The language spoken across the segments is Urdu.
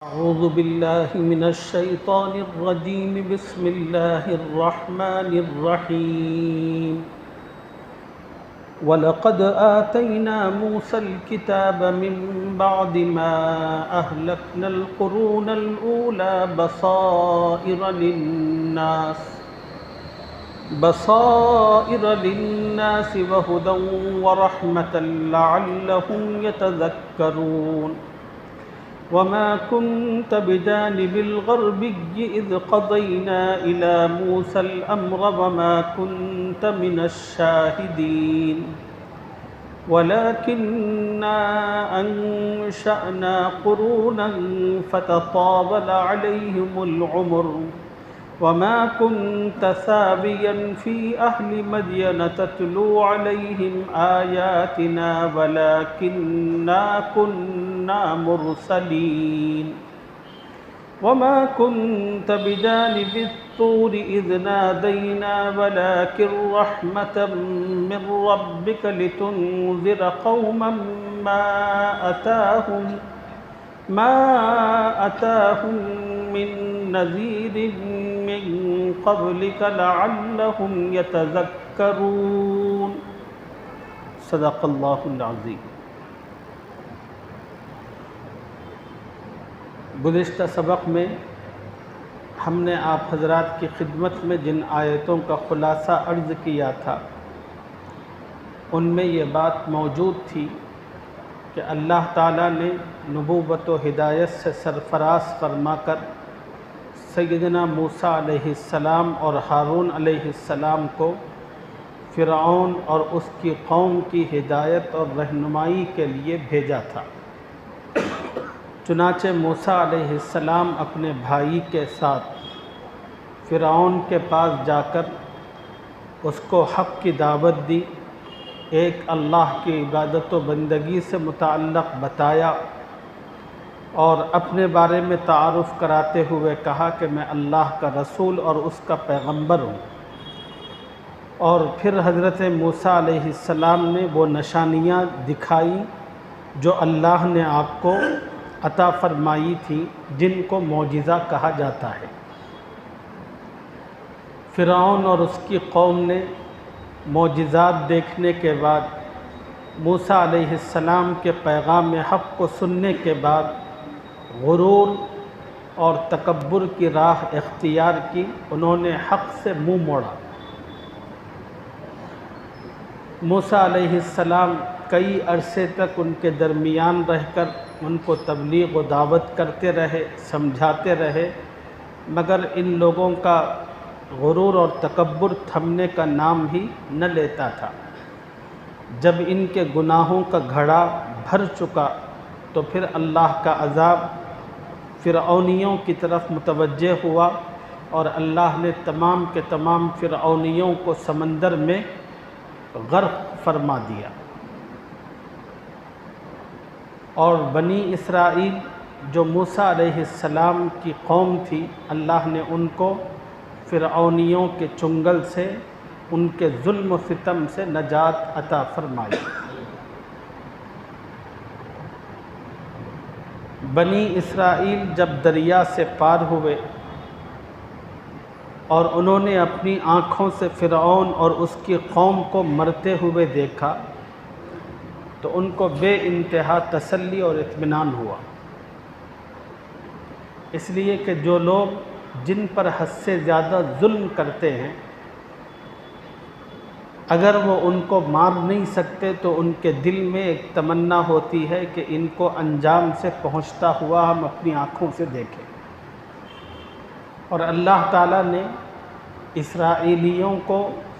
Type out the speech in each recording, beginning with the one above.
أعوذ بالله من الشيطان الرجيم. بسم الله الرحمن الرحيم. ولقد آتينا موسى الكتاب من بعد ما أهلكنا القرون الأولى بصائر للناس وهدى ورحمة لعلهم يتذكرون. وما كنت بجانب الغربي إذ قضينا إلى موسى الأمر وما كنت من الشاهدين ولكننا أنشأنا قرونا فتطاول عليهم العمر وما كنت ثابيا في أهل مدين تتلو عليهم آياتنا ولكننا كنا مرسلين. وما كنت بجانب الطور إذ نادينا ولكن رحمة من ربك لتنذر قوما ما أتاهم من نذير من قبلك لعلهم يتذكرون. صدق اللہ العظیم. گزشتہ سبق میں ہم نے آپ حضرات کی خدمت میں جن آیتوں کا خلاصہ عرض کیا تھا ان میں یہ بات موجود تھی کہ اللہ تعالیٰ نے نبوت و ہدایت سے سرفراز فرما کر سیدنا موسیٰ علیہ السلام اور ہارون علیہ السلام کو فرعون اور اس کی قوم کی ہدایت اور رہنمائی کے لیے بھیجا تھا. چنانچہ موسیٰ علیہ السلام اپنے بھائی کے ساتھ فرعون کے پاس جا کر اس کو حق کی دعوت دی، ایک اللہ کی عبادت و بندگی سے متعلق بتایا اور اپنے بارے میں تعارف کراتے ہوئے کہا کہ میں اللہ کا رسول اور اس کا پیغمبر ہوں. اور پھر حضرت موسیٰ علیہ السلام نے وہ نشانیاں دکھائی جو اللہ نے آپ کو عطا فرمائی تھی، جن کو معجزہ کہا جاتا ہے. فرعون اور اس کی قوم نے معجزات دیکھنے کے بعد موسیٰ علیہ السلام کے پیغام حق کو سننے کے بعد غرور اور تکبر کی راہ اختیار کی. انہوں نے حق سے منہ موڑا. موسیٰ علیہ السلام کئی عرصے تک ان کے درمیان رہ کر ان کو تبلیغ و دعوت کرتے رہے، سمجھاتے رہے، مگر ان لوگوں کا غرور اور تکبر تھمنے کا نام ہی نہ لیتا تھا. جب ان کے گناہوں کا گھڑا بھر چکا تو پھر اللہ کا عذاب فرعونیوں کی طرف متوجہ ہوا اور اللہ نے تمام کے تمام فرعونیوں کو سمندر میں غرق فرما دیا. اور بنی اسرائیل جو موسیٰ علیہ السلام کی قوم تھی، اللہ نے ان کو فرعونیوں کے چنگل سے، ان کے ظلم و ستم سے نجات عطا فرمائی. بنی اسرائیل جب دریا سے پار ہوئے اور انہوں نے اپنی آنکھوں سے فرعون اور اس کی قوم کو مرتے ہوئے دیکھا تو ان کو بے انتہا تسلی اور اطمینان ہوا. اس لیے کہ جو لوگ جن پر حد سے زیادہ ظلم کرتے ہیں، اگر وہ ان کو مار نہیں سکتے تو ان کے دل میں ایک تمنا ہوتی ہے کہ ان کو انجام سے پہنچتا ہوا ہم اپنی آنکھوں سے دیکھیں. اور اللہ تعالیٰ نے اسرائیلیوں کو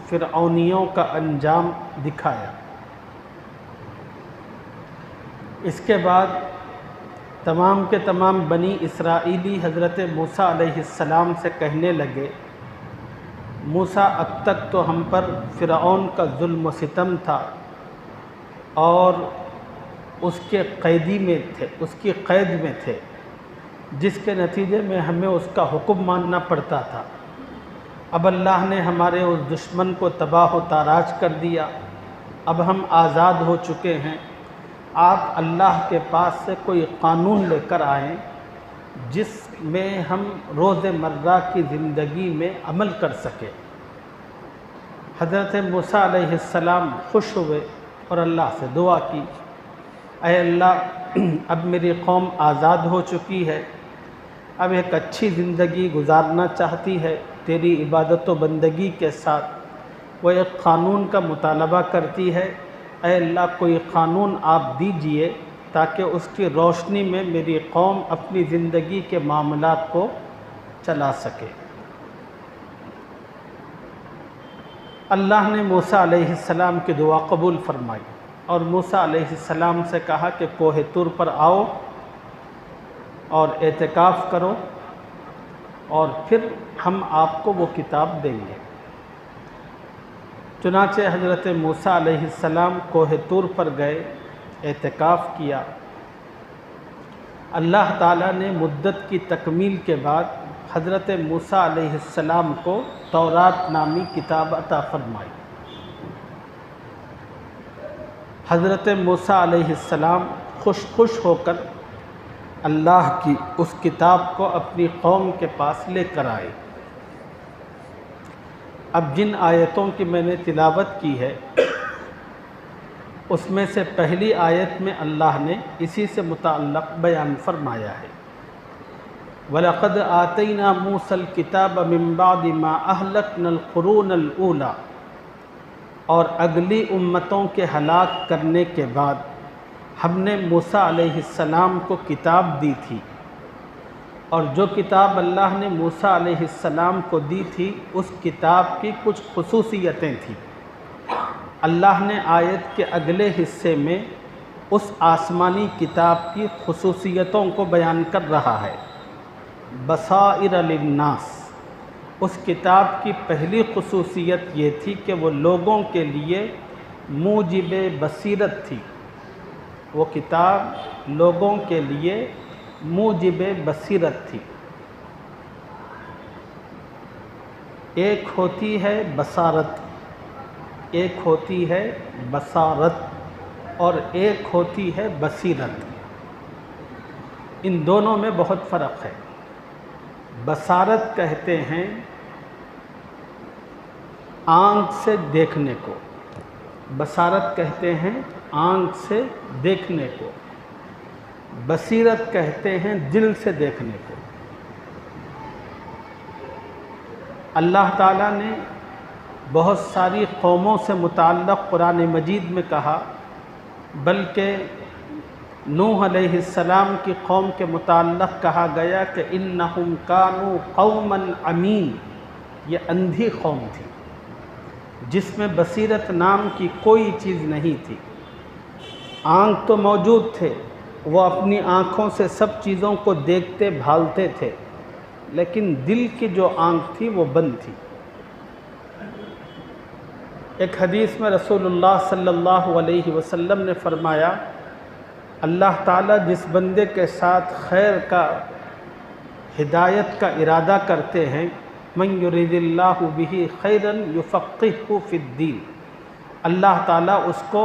فرعونیوں کا انجام دکھایا. اس کے بعد تمام کے تمام بنی اسرائیلی حضرت موسیٰ علیہ السلام سے کہنے لگے، موسیٰ اب تک تو ہم پر فرعون کا ظلم و ستم تھا اور اس کے قیدی میں تھے، اس کی قید میں تھے، جس کے نتیجے میں ہمیں اس کا حکم ماننا پڑتا تھا. اب اللہ نے ہمارے اس دشمن کو تباہ و تاراج کر دیا، اب ہم آزاد ہو چکے ہیں. آپ اللہ کے پاس سے کوئی قانون لے کر آئیں جس میں ہم روز مرہ کی زندگی میں عمل کر سکیں۔ حضرت موسیٰ علیہ السلام خوش ہوئے اور اللہ سے دعا کی، اے اللہ اب میری قوم آزاد ہو چکی ہے، اب ایک اچھی زندگی گزارنا چاہتی ہے تیری عبادت و بندگی کے ساتھ، وہ ایک قانون کا مطالبہ کرتی ہے، اے اللہ کوئی قانون آپ دیجئے تاکہ اس کی روشنی میں میری قوم اپنی زندگی کے معاملات کو چلا سکے۔ اللہ نے موسیٰ علیہ السلام کی دعا قبول فرمائی اور موسیٰ علیہ السلام سے کہا کہ کوہ طور پر آؤ اور اعتکاف کرو اور پھر ہم آپ کو وہ کتاب دیں گے۔ چنانچہ حضرت موسیٰ علیہ السلام کوہ طور پر گئے، اعتکاف کیا۔ اللہ تعالیٰ نے مدت کی تکمیل کے بعد حضرت موسیٰ علیہ السلام کو تورات نامی کتاب عطا فرمائی۔ حضرت موسیٰ علیہ السلام خوش ہو کر اللہ کی اس کتاب کو اپنی قوم کے پاس لے کر آئے۔ اب جن آیتوں کی میں نے تلاوت کی ہے اس میں سے پہلی آیت میں اللہ نے اسی سے متعلق بیان فرمایا ہے، وَلَقَدْ آتَيْنَا مُوسَى الْكِتَابَ مِن بَعْدِ مَا أَهْلَكْنَا الْقُرُونَ الْأُولَى، اور اگلی امتوں کے ہلاک کرنے کے بعد ہم نے موسیٰ علیہ السلام کو کتاب دی تھی، اور جو کتاب اللہ نے موسیٰ علیہ السلام کو دی تھی اس کتاب کی کچھ خصوصیتیں تھیں۔ اللہ نے آیت کے اگلے حصے میں اس آسمانی کتاب کی خصوصیتوں کو بیان کر رہا ہے۔ بصائر للناس، اس کتاب کی پہلی خصوصیت یہ تھی کہ وہ لوگوں کے لیے موجب بصیرت تھی۔ وہ کتاب لوگوں کے لیے موجب بصیرت تھی۔ ایک ہوتی ہے بصارت، ایک ہوتی ہے بصارت اور ایک ہوتی ہے بصیرت، ان دونوں میں بہت فرق ہے۔ بصارت کہتے ہیں آنکھ سے دیکھنے کو، بصارت کہتے ہیں آنکھ سے دیکھنے کو، بصیرت کہتے ہیں دل سے دیکھنے کو۔ اللہ تعالیٰ نے بہت ساری قوموں سے متعلق قرآن مجید میں کہا، بلکہ نوح علیہ السلام کی قوم کے متعلق کہا گیا کہ انہم کانوا قوما عمین، یہ اندھی قوم تھی جس میں بصیرت نام کی کوئی چیز نہیں تھی۔ آنکھ تو موجود تھے، وہ اپنی آنکھوں سے سب چیزوں کو دیکھتے بھالتے تھے، لیکن دل کی جو آنکھ تھی وہ بند تھی۔ ایک حدیث میں رسول اللہ صلی اللہ علیہ وسلم نے فرمایا، اللہ تعالیٰ جس بندے کے ساتھ خیر کا، ہدایت کا ارادہ کرتے ہیں، من یرید اللہ بہ خیرا یفقہہ فی الدین، اللہ تعالیٰ اس کو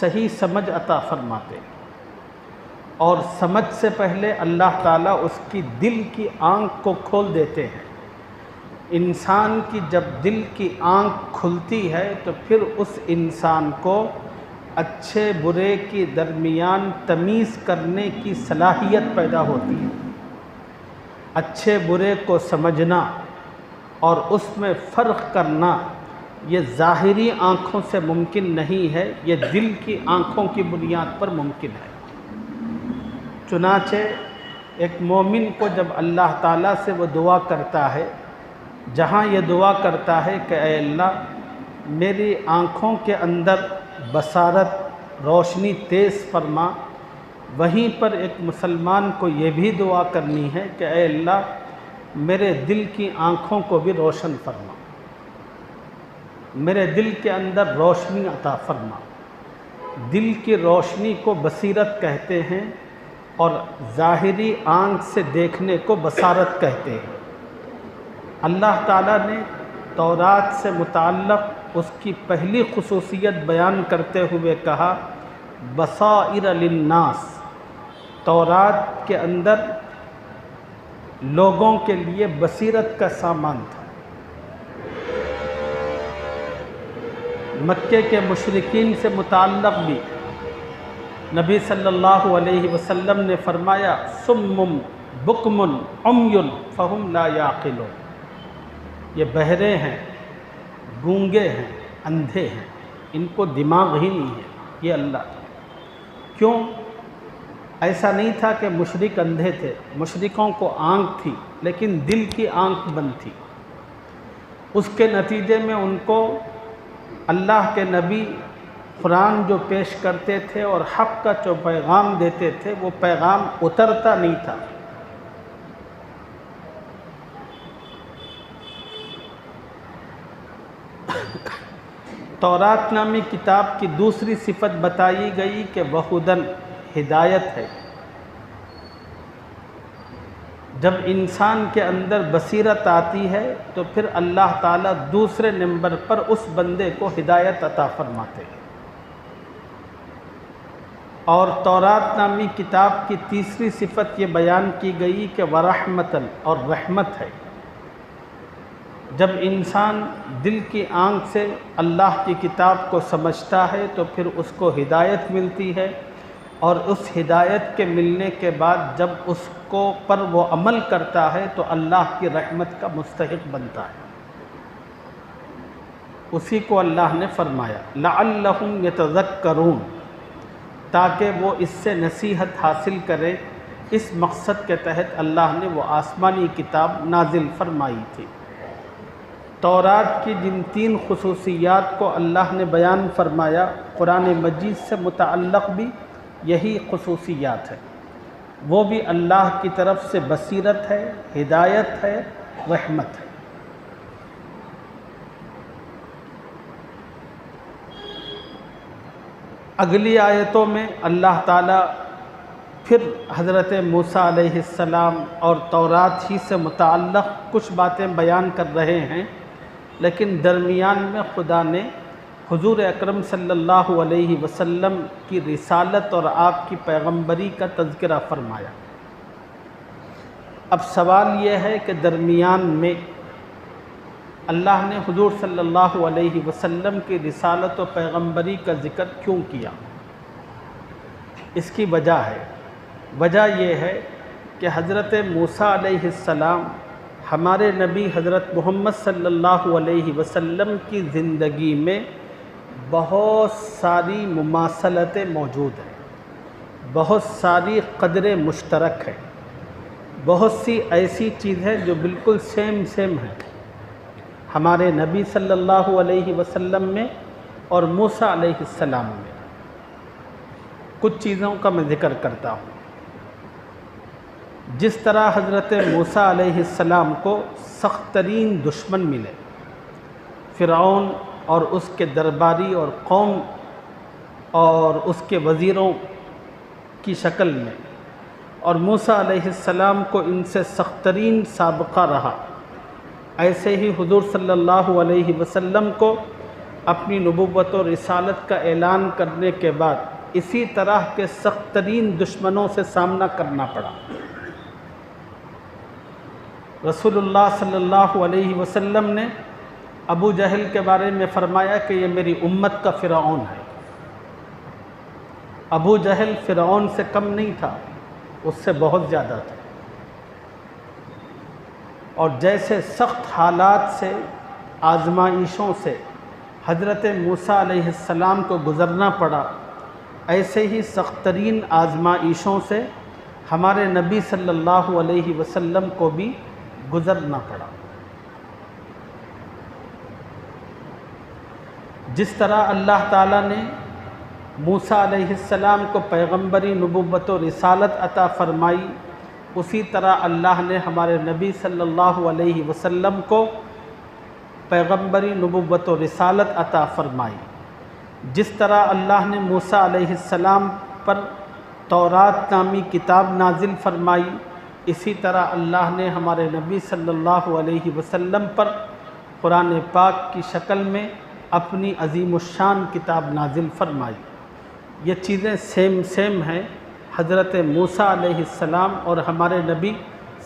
صحیح سمجھ عطا فرماتے ہیں، اور سمجھ سے پہلے اللہ تعالیٰ اس کی دل کی آنکھ کو کھول دیتے ہیں۔ انسان کی جب دل کی آنکھ کھلتی ہے تو پھر اس انسان کو اچھے برے کی درمیان تمیز کرنے کی صلاحیت پیدا ہوتی ہے۔ اچھے برے کو سمجھنا اور اس میں فرق کرنا یہ ظاہری آنکھوں سے ممکن نہیں ہے، یہ دل کی آنکھوں کی بنیاد پر ممکن ہے۔ چنانچہ ایک مومن کو جب اللہ تعالیٰ سے وہ دعا کرتا ہے، جہاں یہ دعا کرتا ہے کہ اے اللہ میری آنکھوں کے اندر بصارت روشنی تیز فرما، وہیں پر ایک مسلمان کو یہ بھی دعا کرنی ہے کہ اے اللہ میرے دل کی آنکھوں کو بھی روشن فرما، میرے دل کے اندر روشنی عطا فرما۔ دل کی روشنی کو بصیرت کہتے ہیں اور ظاہری آنکھ سے دیکھنے کو بصارت کہتے ہیں۔ اللہ تعالیٰ نے تورات سے متعلق اس کی پہلی خصوصیت بیان کرتے ہوئے کہا، بصائر للناس، تورات کے اندر لوگوں کے لیے بصیرت کا سامان تھا۔ مکے کے مشرکین سے متعلق بھی نبی صلی اللہ علیہ وسلم نے فرمایا صم بکم عمی فہم لا یعقلون، یہ بہرے ہیں، گونگے ہیں، اندھے ہیں، ان کو دماغ ہی نہیں ہے۔ یہ اللہ کیوں؟ ایسا نہیں تھا کہ مشرک اندھے تھے، مشرکوں کو آنکھ تھی لیکن دل کی آنکھ بند تھی۔ اس کے نتیجے میں ان کو اللہ کے نبی قرآن جو پیش کرتے تھے اور حق کا جو پیغام دیتے تھے وہ پیغام اترتا نہیں تھا۔ تورات نامی کتاب کی دوسری صفت بتائی گئی کہ وہ ہدن ہدایت ہے۔ جب انسان کے اندر بصیرت آتی ہے تو پھر اللہ تعالیٰ دوسرے نمبر پر اس بندے کو ہدایت عطا فرماتے ہیں۔ اور تورات نامی کتاب کی تیسری صفت یہ بیان کی گئی کہ ورحمتاً اور رحمت ہے۔ جب انسان دل کی آنکھ سے اللہ کی کتاب کو سمجھتا ہے تو پھر اس کو ہدایت ملتی ہے، اور اس ہدایت کے ملنے کے بعد جب اس کو پر وہ عمل کرتا ہے تو اللہ کی رحمت کا مستحق بنتا ہے۔ اسی کو اللہ نے فرمایا لعلہم یتذکرون، تاکہ وہ اس سے نصیحت حاصل کرے۔ اس مقصد کے تحت اللہ نے وہ آسمانی کتاب نازل فرمائی تھی۔ تورات کی جن 3 خصوصیات کو اللہ نے بیان فرمایا، قرآن مجید سے متعلق بھی یہی خصوصیات ہے۔ وہ بھی اللہ کی طرف سے بصیرت ہے، ہدایت ہے، رحمت ہے۔ اگلی آیتوں میں اللہ تعالیٰ پھر حضرت موسیٰ علیہ السلام اور تورات ہی سے متعلق کچھ باتیں بیان کر رہے ہیں، لیکن درمیان میں خدا نے حضور اکرم صلی اللہ علیہ وسلم کی رسالت اور آپ کی پیغمبری کا تذکرہ فرمایا۔ اب سوال یہ ہے کہ درمیان میں اللہ نے حضور صلی اللہ علیہ وسلم کی رسالت و پیغمبری کا ذکر کیوں کیا؟ اس کی وجہ ہے، وجہ یہ ہے کہ حضرت موسیٰ علیہ السلام ہمارے نبی حضرت محمد صلی اللہ علیہ وسلم کی زندگی میں بہت ساری مماثلتیں موجود ہیں، بہت ساری قدریں مشترک ہیں، بہت سی ایسی چیزیں جو بالکل سیم ہیں ہمارے نبی صلی اللہ علیہ وسلم میں اور موسیٰ علیہ السلام میں۔ کچھ چیزوں کا میں ذکر کرتا ہوں۔ جس طرح حضرت موسیٰ علیہ السلام کو سخت ترین دشمن ملے، فرعون اور اس کے درباری اور قوم اور اس کے وزیروں کی شکل میں، اور موسیٰ علیہ السلام کو ان سے سخت ترین سابقہ رہا، ایسے ہی حضور صلی اللہ علیہ وسلم کو اپنی نبوت و رسالت کا اعلان کرنے کے بعد اسی طرح کے سخت ترین دشمنوں سے سامنا کرنا پڑا۔ رسول اللہ صلی اللہ علیہ وسلم نے ابو جہل کے بارے میں فرمایا کہ یہ میری امت کا فرعون ہے۔ ابو جہل فرعون سے کم نہیں تھا، اس سے بہت زیادہ تھا، اور جیسے سخت حالات سے، آزمائشوں سے حضرت موسیٰ علیہ السلام کو گزرنا پڑا، ایسے ہی سخت ترین آزمائشوں سے ہمارے نبی صلی اللہ علیہ وسلم کو بھی گزرنا پڑا۔ جس طرح اللہ تعالیٰ نے موسیٰ علیہ السلام کو پیغمبری نبوت و رسالت عطا فرمائی، اسی طرح اللہ نے ہمارے نبی صلی اللہ علیہ وسلم کو پیغمبری نبوت و رسالت عطا فرمائی۔ جس طرح اللہ نے موسیٰ علیہ السلام پر تورات نامی کتاب نازل فرمائی، اسی طرح اللہ نے ہمارے نبی صلی اللہ علیہ وسلم پر قرآن پاک کی شکل میں اپنی عظیم الشان کتاب نازل فرمائی۔ یہ چیزیں سیم ہیں۔ حضرت موسیٰ علیہ السلام اور ہمارے نبی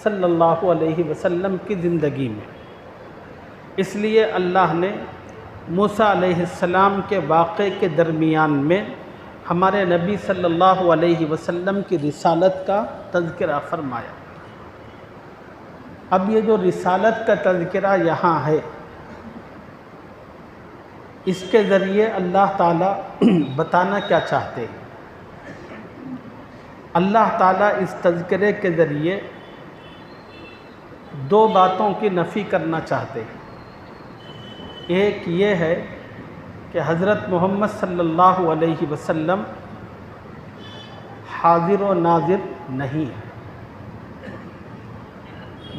صلی اللہ علیہ وسلم کی زندگی میں۔ اس لیے اللہ نے موسیٰ علیہ السلام کے واقعے کے درمیان میں ہمارے نبی صلی اللہ علیہ وسلم کی رسالت کا تذکرہ فرمایا۔ اب یہ جو رسالت کا تذکرہ یہاں ہے، اس کے ذریعے اللہ تعالیٰ بتانا کیا چاہتے ہیں؟ اللہ تعالیٰ اس تذکرے کے ذریعے دو باتوں کی نفی کرنا چاہتے ہیں۔ ایک یہ ہے کہ حضرت محمد صلی اللہ علیہ وسلم حاضر و ناظر نہیں ہے۔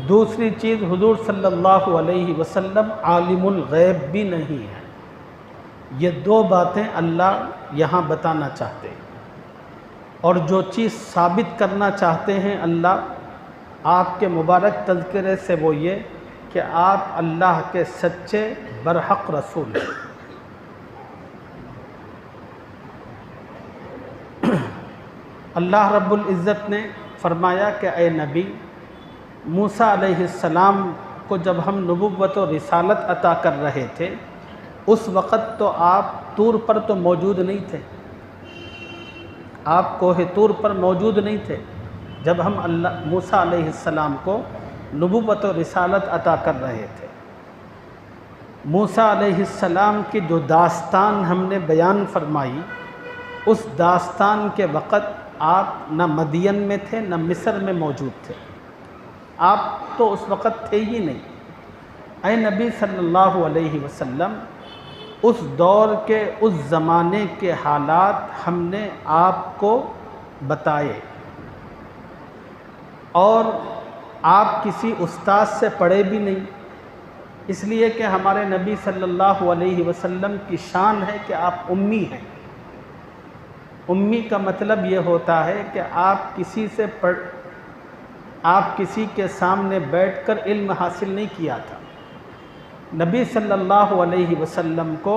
دوسری چیز، حضور صلی اللہ علیہ وسلم عالم الغیب بھی نہیں ہے۔ یہ دو باتیں اللہ یہاں بتانا چاہتے ہیں، اور جو چیز ثابت کرنا چاہتے ہیں اللہ آپ کے مبارک تذکرے سے وہ یہ کہ آپ اللہ کے سچے برحق رسول ہیں۔ اللہ رب العزت نے فرمایا کہ اے نبی، موسیٰ علیہ السلام کو جب ہم نبوت و رسالت عطا کر رہے تھے، اس وقت تو آپ طور پر تو موجود نہیں تھے، آپ کوہ طور پر موجود نہیں تھے جب ہم موسیٰ علیہ السلام کو نبوت و رسالت عطا کر رہے تھے۔ موسیٰ علیہ السلام کی جو داستان ہم نے بیان فرمائی، اس داستان کے وقت آپ نہ مدین میں تھے نہ مصر میں موجود تھے، آپ تو اس وقت تھے ہی نہیں۔ اے نبی صلی اللہ علیہ وسلم، اس دور کے اس زمانے کے حالات ہم نے آپ کو بتائے، اور آپ کسی استاد سے پڑھے بھی نہیں، اس لیے کہ ہمارے نبی صلی اللہ علیہ وسلم کی شان ہے کہ آپ امی ہیں۔ امی کا مطلب یہ ہوتا ہے کہ آپ کسی کے سامنے بیٹھ کر علم حاصل نہیں کیا تھا۔ نبی صلی اللہ علیہ وسلم کو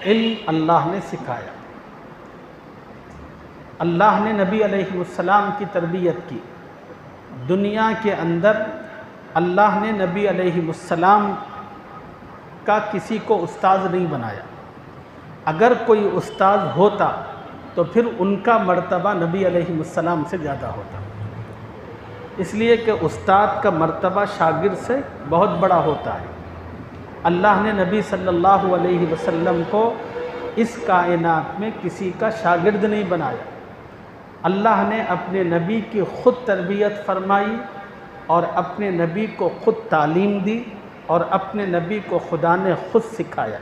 علم اللہ نے سکھایا۔ اللہ نے نبی علیہ السلام کی تربیت کی۔ دنیا کے اندر اللہ نے نبی علیہ السلام کا کسی کو استاذ نہیں بنایا۔ اگر کوئی استاذ ہوتا تو پھر ان کا مرتبہ نبی علیہ السلام سے زیادہ ہوتا، اس لیے کہ استاد کا مرتبہ شاگرد سے بہت بڑا ہوتا ہے۔ اللہ نے نبی صلی اللہ علیہ وسلم کو اس کائنات میں کسی کا شاگرد نہیں بنایا۔ اللہ نے اپنے نبی کی خود تربیت فرمائی، اور اپنے نبی کو خود تعلیم دی، اور اپنے نبی کو خدا نے خود سکھایا۔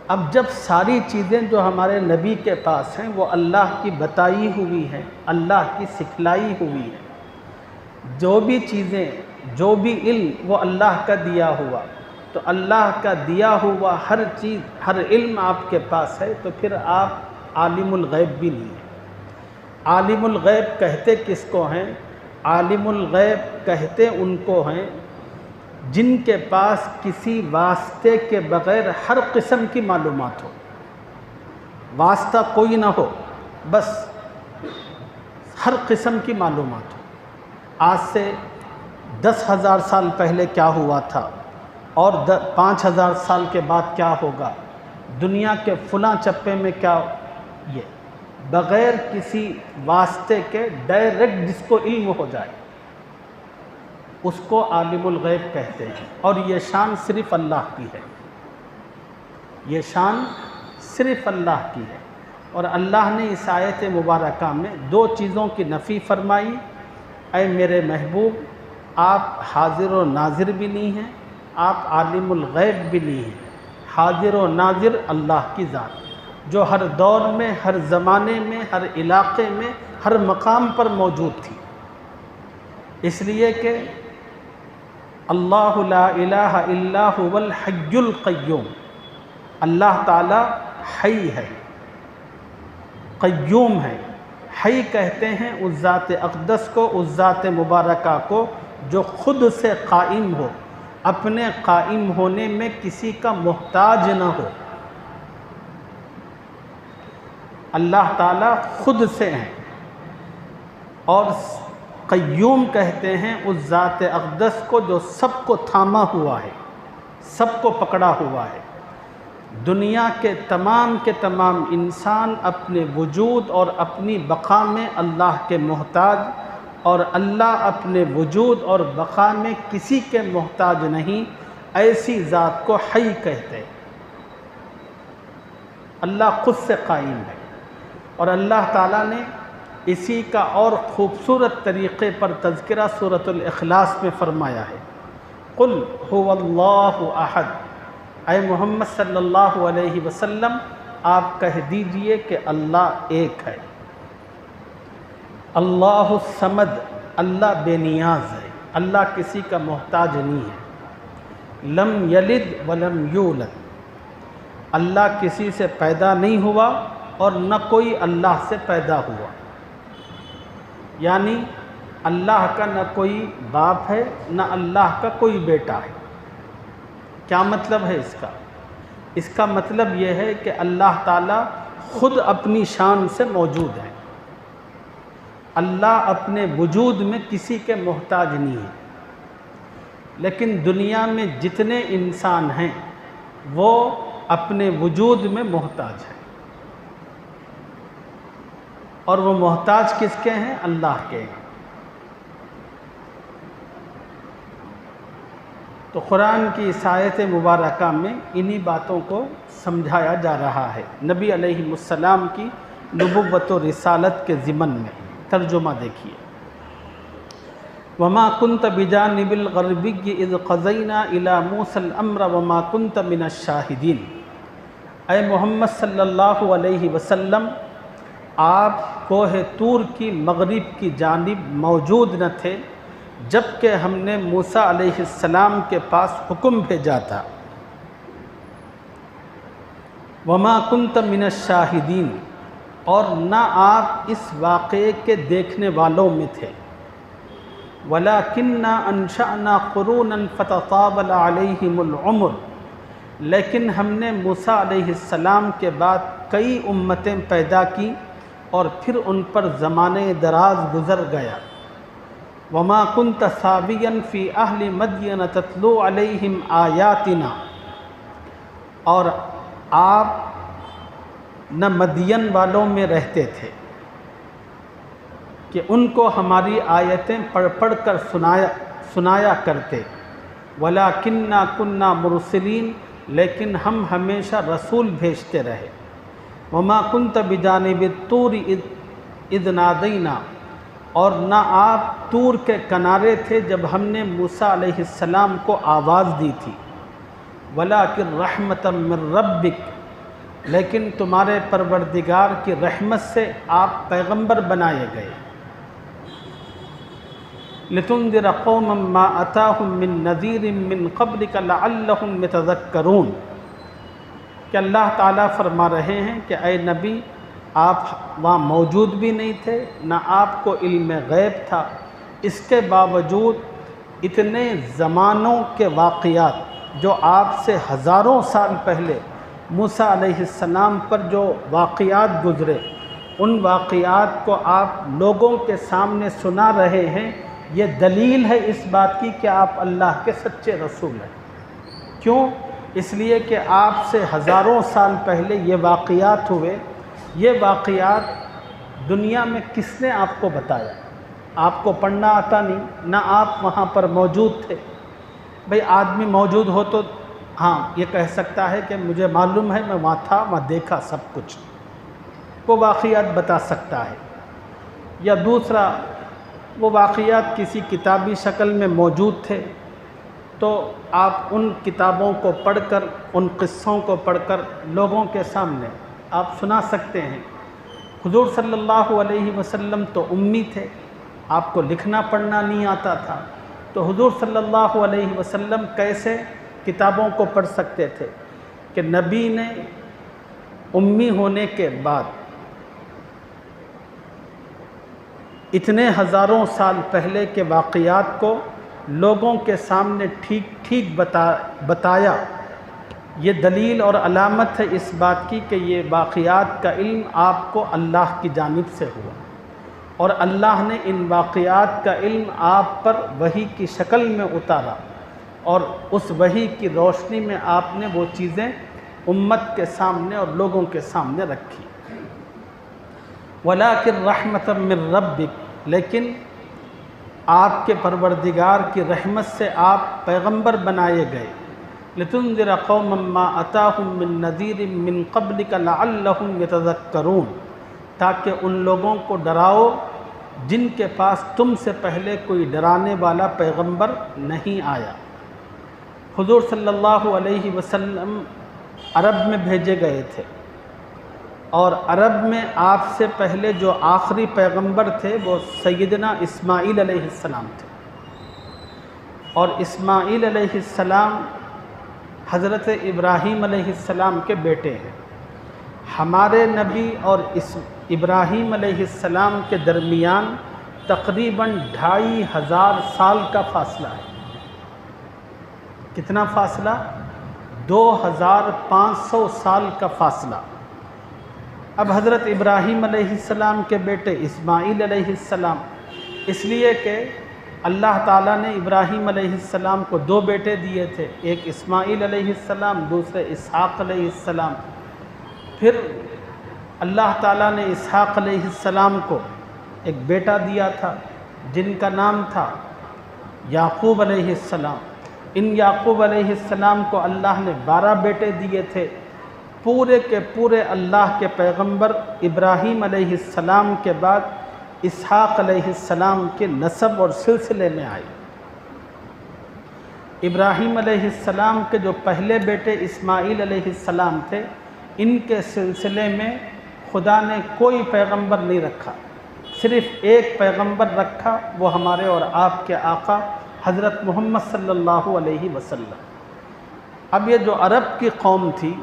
اب جب ساری چیزیں جو ہمارے نبی کے پاس ہیں وہ اللہ کی بتائی ہوئی ہیں، اللہ کی سکھلائی ہوئی ہیں، جو بھی چیزیں، جو بھی علم وہ اللہ کا دیا ہوا، تو اللہ کا دیا ہوا ہر چیز، ہر علم آپ کے پاس ہے، تو پھر آپ عالم الغیب بھی نہیں ہیں۔ عالم الغیب کہتے کس کو ہیں؟ عالم الغیب کہتے ان کو ہیں جن کے پاس کسی واسطے کے بغیر ہر قسم کی معلومات ہو، واسطہ کوئی نہ ہو، بس ہر قسم کی معلومات ہو۔ آج سے 10,000 سال پہلے کیا ہوا تھا، اور 5,000 سال کے بعد کیا ہوگا، دنیا کے فلاں چپے میں کیا، یہ بغیر کسی واسطے کے ڈائریکٹ جس کو علم ہو جائے اس کو عالم الغیب کہتے ہیں۔ اور یہ شان صرف اللہ کی ہے، یہ شان صرف اللہ کی ہے۔ اور اللہ نے اس آیت مبارکہ میں دو چیزوں کی نفی فرمائی۔ اے میرے محبوب، آپ حاضر و ناظر بھی نہیں ہیں، آپ عالم الغیب بھی نہیں ہیں۔ حاضر و ناظر اللہ کی ذات، جو ہر دور میں، ہر زمانے میں، ہر علاقے میں، ہر مقام پر موجود تھی، اس لیے کہ اللہ لا الہ الا هو الحی القیوم، اللہ تعالی حی ہے، قیوم ہے۔ حی کہتے ہیں اس ذات اقدس کو، اس ذات مبارکہ کو جو خود سے قائم ہو، اپنے قائم ہونے میں کسی کا محتاج نہ ہو۔ اللہ تعالیٰ خود سے ہیں، اور قیوم کہتے ہیں اس ذات اقدس کو جو سب کو تھاما ہوا ہے، سب کو پکڑا ہوا ہے۔ دنیا کے تمام انسان اپنے وجود اور اپنی بقا میں اللہ کے محتاج، اور اللہ اپنے وجود اور بقا میں کسی کے محتاج نہیں، ایسی ذات کو حی کہتے ہیں۔ اللہ خود سے قائم ہے، اور اللہ تعالیٰ نے اسی کا اور خوبصورت طریقے پر تذکرہ سورۃ الاخلاص میں فرمایا ہے۔ قل هو اللہ احد، اے محمد صلی اللہ علیہ وسلم آپ کہہ دیجئے کہ اللہ ایک ہے۔ اللہ الصمد، اللہ بے نیاز ہے، اللہ کسی کا محتاج نہیں ہے۔ لم یلد ولم یولد، اللہ کسی سے پیدا نہیں ہوا اور نہ کوئی اللہ سے پیدا ہوا، یعنی اللہ کا نہ کوئی باپ ہے نہ اللہ کا کوئی بیٹا ہے۔ کیا مطلب ہے اس کا؟ اس کا مطلب یہ ہے کہ اللہ تعالیٰ خود اپنی شان سے موجود ہے، اللہ اپنے وجود میں کسی کے محتاج نہیں ہے، لیکن دنیا میں جتنے انسان ہیں وہ اپنے وجود میں محتاج ہیں، اور وہ محتاج کس کے ہیں؟ اللہ کے ہیں۔ تو قرآن کی اس آیت مبارکہ میں انہی باتوں کو سمجھایا جا رہا ہے، نبی علیہ السلام کی نبوت و رسالت کے ضمن میں۔ ترجمہ دیکھیے، وَمَا كُنْتَ بِجَانِبِ الْغَرْبِيِّ إِذْ قَضَيْنَا إِلَى مُوسَى الْأَمْرَ وَمَا كُنْتَ مِنَ الشَّاهِدِينَ۔ اے محمد صلی اللہ علیہ وسلم، آپ کوہ طور کی مغرب کی جانب موجود نہ تھے جب کہ ہم نے موسیٰ علیہ السلام کے پاس حکم بھیجا تھا۔ وَمَا كُنْتَ مِنَ الشَّاهِدِينَ، اور نہ آپ اس واقعے کے دیکھنے والوں میں تھے۔ وَلَكِنَّا أَنشَأْنَا قُرُونًا فَتَطَاوَلَ عَلَيْهِمُ الْعُمُرُ، لیکن ہم نے موسیٰ علیہ السلام کے بعد کئی امتیں پیدا کی اور پھر ان پر زمانے دراز گزر گیا۔ وَمَا كُنْتَ ثَاوِيًا فِي أَهْلِ مَدْيَنَ تَتْلُو عَلَيْهِمْ آيَاتِنَا، اور آپ نہ مدین والوں میں رہتے تھے کہ ان کو ہماری آیتیں پڑھ پڑھ کر سنایا کرتے۔ وَلَكِنَّا كُنَّا مُرْسِلِينَ، لیکن ہم ہمیشہ رسول بھیجتے رہے۔ وَمَا كُنْتَ بِجَانِبِ الطُّورِ إِذْ نَادَيْنَا، اور نہ آپ طور کے کنارے تھے جب ہم نے موسیٰ علیہ السلام کو آواز دی تھی۔ وَلَكِنْ رَحْمَةً مِّن رَبِّكَ، لیکن تمہارے پروردگار کی رحمت سے آپ پیغمبر بنائے گئے۔ لِتُنذِرَ قَوْمًا مَّا أَتَاهُم مِّن نَّذِيرٍ مِّن قَبْلِكَ لَعَلَّهُمْ يَتَذَكَّرُونَ، کہ اللہ تعالیٰ فرما رہے ہیں کہ اے نبی، آپ وہاں موجود بھی نہیں تھے، نہ آپ کو علم غیب تھا، اس کے باوجود اتنے زمانوں کے واقعات جو آپ سے ہزاروں سال پہلے موسیٰ علیہ السلام پر جو واقعات گزرے، ان واقعات کو آپ لوگوں کے سامنے سنا رہے ہیں۔ یہ دلیل ہے اس بات کی کہ آپ اللہ کے سچے رسول ہیں۔ کیوں؟ اس لیے کہ آپ سے ہزاروں سال پہلے یہ واقعات ہوئے۔ یہ واقعات دنیا میں کس نے آپ کو بتایا؟ آپ کو پڑھنا آتا نہیں، نہ آپ وہاں پر موجود تھے۔ بھئی آدمی موجود ہو تو ہاں یہ کہہ سکتا ہے کہ مجھے معلوم ہے، میں وہاں تھا، وہاں دیکھا سب کچھ، وہ واقعات بتا سکتا ہے۔ یا دوسرا، وہ واقعات کسی کتابی شکل میں موجود تھے تو آپ ان کتابوں کو پڑھ کر، ان قصوں کو پڑھ کر لوگوں کے سامنے آپ سنا سکتے ہیں۔ حضور صلی اللہ علیہ وسلم تو امی تھے، آپ کو لکھنا پڑھنا نہیں آتا تھا، تو حضور صلی اللہ علیہ وسلم کیسے کتابوں کو پڑھ سکتے تھے؟ کہ نبی نے امی ہونے کے بعد اتنے ہزاروں سال پہلے کے واقعات کو لوگوں کے سامنے ٹھیک ٹھیک بتایا۔ یہ دلیل اور علامت ہے اس بات کی کہ یہ واقعات کا علم آپ کو اللہ کی جانب سے ہوا۔ اور اللہ نے ان واقعات کا علم آپ پر وحی کی شکل میں اتارا اور اس وحی کی روشنی میں آپ نے وہ چیزیں امت کے سامنے اور لوگوں کے سامنے رکھی۔ وَلَٰكِن رَحْمَةً مِّن رَبِّكَ، لیکن آپ کے پروردگار کی رحمت سے آپ پیغمبر بنائے گئے۔ لِتُنذِرَ قَوْمًا مَّا أَتَاهُم مِّن نَّذِيرٍ مِّن قَبْلِكَ لَعَلَّهُمْ يَتَذَكَّرُونَ، تاکہ ان لوگوں کو ڈراؤ جن کے پاس تم سے پہلے کوئی ڈرانے والا پیغمبر نہیں آیا۔ حضور صلی اللہ علیہ وسلم عرب میں بھیجے گئے تھے، اور عرب میں آپ سے پہلے جو آخری پیغمبر تھے وہ سیدنا اسماعیل علیہ السلام تھے، اور اسماعیل علیہ السلام حضرت ابراہیم علیہ السلام کے بیٹے ہیں۔ ہمارے نبی اور ابراہیم علیہ السلام کے درمیان تقریباً 2500 سال کا فاصلہ ہے۔ کتنا فاصلہ؟ 2500 سال کا فاصلہ۔ اب حضرت ابراہیم علیہ السلام کے بیٹے اسماعیل علیہ السلام، اس لیے کہ اللہ تعالیٰ نے ابراہیم علیہ السلام کو 2 بیٹے دیے تھے، ایک اسماعیل علیہ السلام، دوسرے اسحاق علیہ السلام۔ پھر اللہ تعالیٰ نے اسحاق علیہ السلام کو ایک بیٹا دیا تھا جن کا نام تھا یعقوب علیہ السلام۔ ان یعقوب علیہ السلام کو اللہ نے 12 بیٹے دیے تھے۔ پورے کے پورے اللہ کے پیغمبر ابراہیم علیہ السلام کے بعد اسحاق علیہ السلام کے نسب اور سلسلے میں آئے۔ ابراہیم علیہ السلام کے جو پہلے بیٹے اسماعیل علیہ السلام تھے، ان کے سلسلے میں خدا نے کوئی پیغمبر نہیں رکھا، صرف ایک پیغمبر رکھا، وہ ہمارے اور آپ کے آقا حضرت محمد صلی اللہ علیہ وسلم۔ اب یہ جو عرب کی قوم تھی،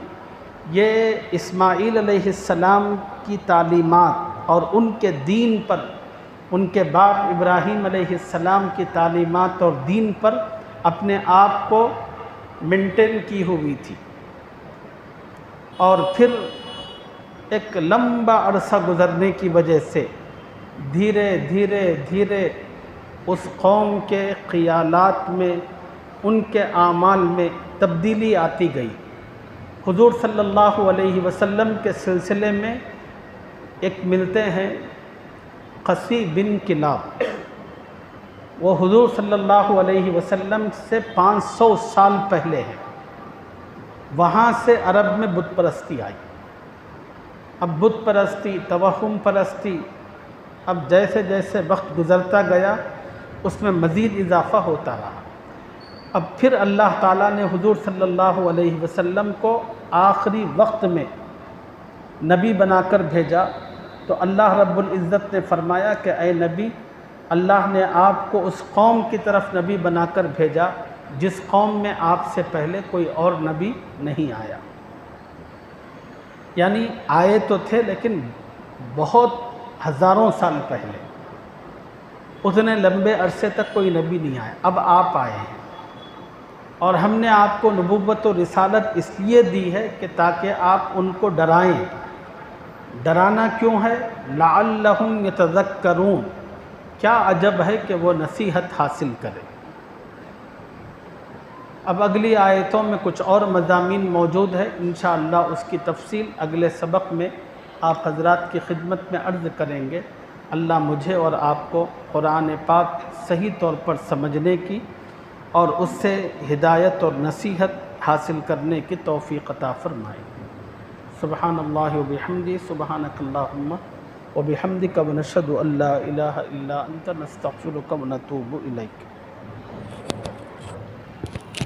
یہ اسماعیل علیہ السلام کی تعلیمات اور ان کے دین پر، ان کے باپ ابراہیم علیہ السلام کی تعلیمات اور دین پر اپنے آپ کو مینٹین کی ہوئی تھی، اور پھر ایک لمبا عرصہ گزرنے کی وجہ سے دھیرے دھیرے دھیرے اس قوم کے خیالات میں، ان کے اعمال میں تبدیلی آتی گئی۔ حضور صلی اللہ علیہ وسلم کے سلسلے میں ایک ملتے ہیں قصی بن کلاب، وہ حضور صلی اللہ علیہ وسلم سے 500 سال پہلے ہیں۔ وہاں سے عرب میں بت پرستی آئی۔ اب بت پرستی، توہم پرستی، اب جیسے جیسے وقت گزرتا گیا اس میں مزید اضافہ ہوتا رہا۔ اب پھر اللہ تعالیٰ نے حضور صلی اللہ علیہ وسلم کو آخری وقت میں نبی بنا کر بھیجا، تو اللہ رب العزت نے فرمایا کہ اے نبی، اللہ نے آپ کو اس قوم کی طرف نبی بنا کر بھیجا جس قوم میں آپ سے پہلے کوئی اور نبی نہیں آیا۔ یعنی آئے تو تھے لیکن بہت ہزاروں سال پہلے، اتنے لمبے عرصے تک کوئی نبی نہیں آیا۔ اب آپ آئے ہیں، اور ہم نے آپ کو نبوت و رسالت اس لیے دی ہے کہ تاکہ آپ ان کو ڈرائیں۔ ڈرانا کیوں ہے؟ لعلہم یتذکرون، کیا عجب ہے کہ وہ نصیحت حاصل کرے۔ اب اگلی آیتوں میں کچھ اور مضامین موجود ہے، انشاءاللہ اس کی تفصیل اگلے سبق میں آپ حضرات کی خدمت میں عرض کریں گے۔ اللہ مجھے اور آپ کو قرآن پاک صحیح طور پر سمجھنے کی اور اس سے ہدایت اور نصیحت حاصل کرنے کی توفیق عطا فرمائے۔ سبحان اللہ و بحمدہ، سبحانک اللہم و بحمدک، ونشہد ان لا الہ الا انت، نستغفرک و نتوب الیک۔